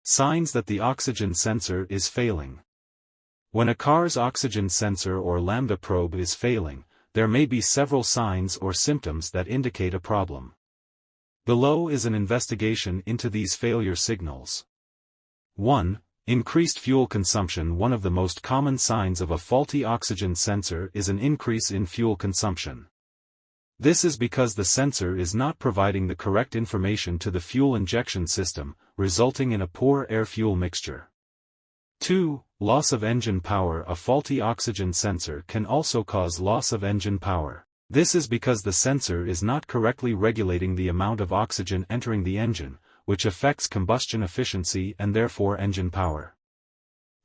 Signs that the oxygen sensor is failing. When a car's oxygen sensor or lambda probe is failing, there may be several signs or symptoms that indicate a problem. Below is an investigation into these failure signals. 1. Increased fuel consumption. One of the most common signs of a faulty oxygen sensor is an increase in fuel consumption. This is because the sensor is not providing the correct information to the fuel injection system, resulting in a poor air-fuel mixture. 2. Loss of engine power. A faulty oxygen sensor can also cause loss of engine power. This is because the sensor is not correctly regulating the amount of oxygen entering the engine, which affects combustion efficiency and therefore engine power.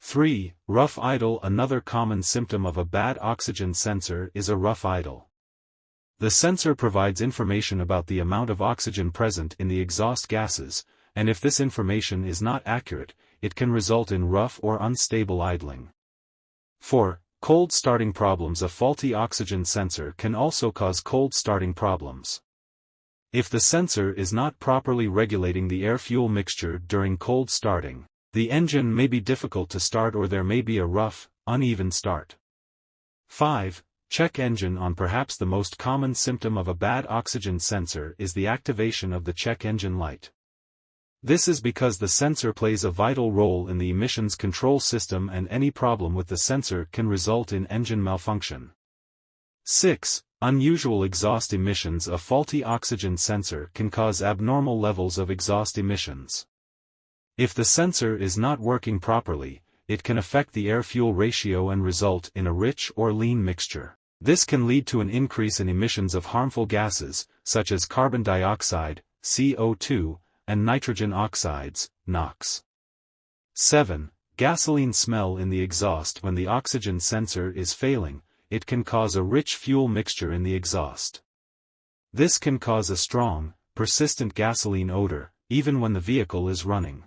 3. Rough idle. Another common symptom of a bad oxygen sensor is a rough idle. The sensor provides information about the amount of oxygen present in the exhaust gases, and if this information is not accurate, it can result in rough or unstable idling. 4. Cold starting problems. A faulty oxygen sensor can also cause cold starting problems. If the sensor is not properly regulating the air-fuel mixture during cold starting, the engine may be difficult to start or there may be a rough, uneven start. 5. Check engine on. Perhaps the most common symptom of a bad oxygen sensor is the activation of the check engine light. This is because the sensor plays a vital role in the emissions control system and any problem with the sensor can result in engine malfunction. 6. Unusual exhaust emissions. A faulty oxygen sensor can cause abnormal levels of exhaust emissions. If the sensor is not working properly, it can affect the air-fuel ratio and result in a rich or lean mixture. This can lead to an increase in emissions of harmful gases, such as carbon dioxide, CO2, and nitrogen oxides, NOx. 7. Gasoline smell in the exhaust. When the oxygen sensor is failing, it can cause a rich fuel mixture in the exhaust. This can cause a strong, persistent gasoline odor, even when the vehicle is running.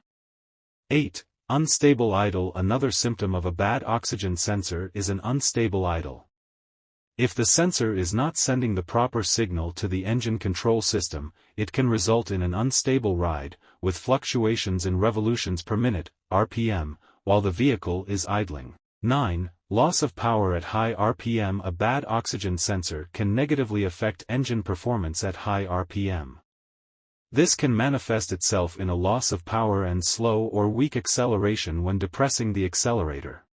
8. Unstable idle. Another symptom of a bad oxygen sensor is an unstable idle. If the sensor is not sending the proper signal to the engine control system, it can result in an unstable ride, with fluctuations in revolutions per minute, RPM, while the vehicle is idling. 9. Loss of power at high RPM. A bad oxygen sensor can negatively affect engine performance at high RPM. This can manifest itself in a loss of power and slow or weak acceleration when depressing the accelerator.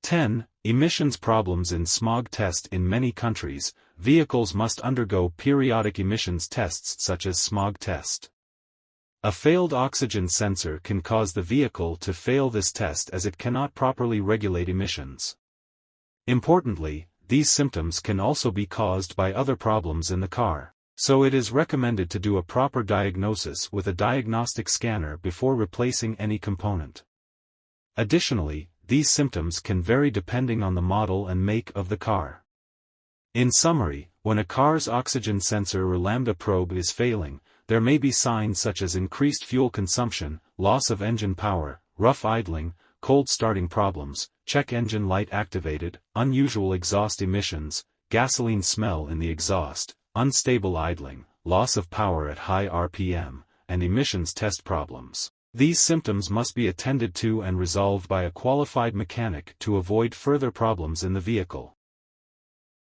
10. Emissions problems in smog test. In many countries, vehicles must undergo periodic emissions tests such as smog test. A failed oxygen sensor can cause the vehicle to fail this test as it cannot properly regulate emissions. Importantly, these symptoms can also be caused by other problems in the car, so it is recommended to do a proper diagnosis with a diagnostic scanner before replacing any component. Additionally, these symptoms can vary depending on the model and make of the car. In summary, when a car's oxygen sensor or lambda probe is failing, there may be signs such as increased fuel consumption, loss of engine power, rough idling, cold starting problems, check engine light activated, unusual exhaust emissions, gasoline smell in the exhaust, unstable idling, loss of power at high RPM, and emissions test problems. These symptoms must be attended to and resolved by a qualified mechanic to avoid further problems in the vehicle.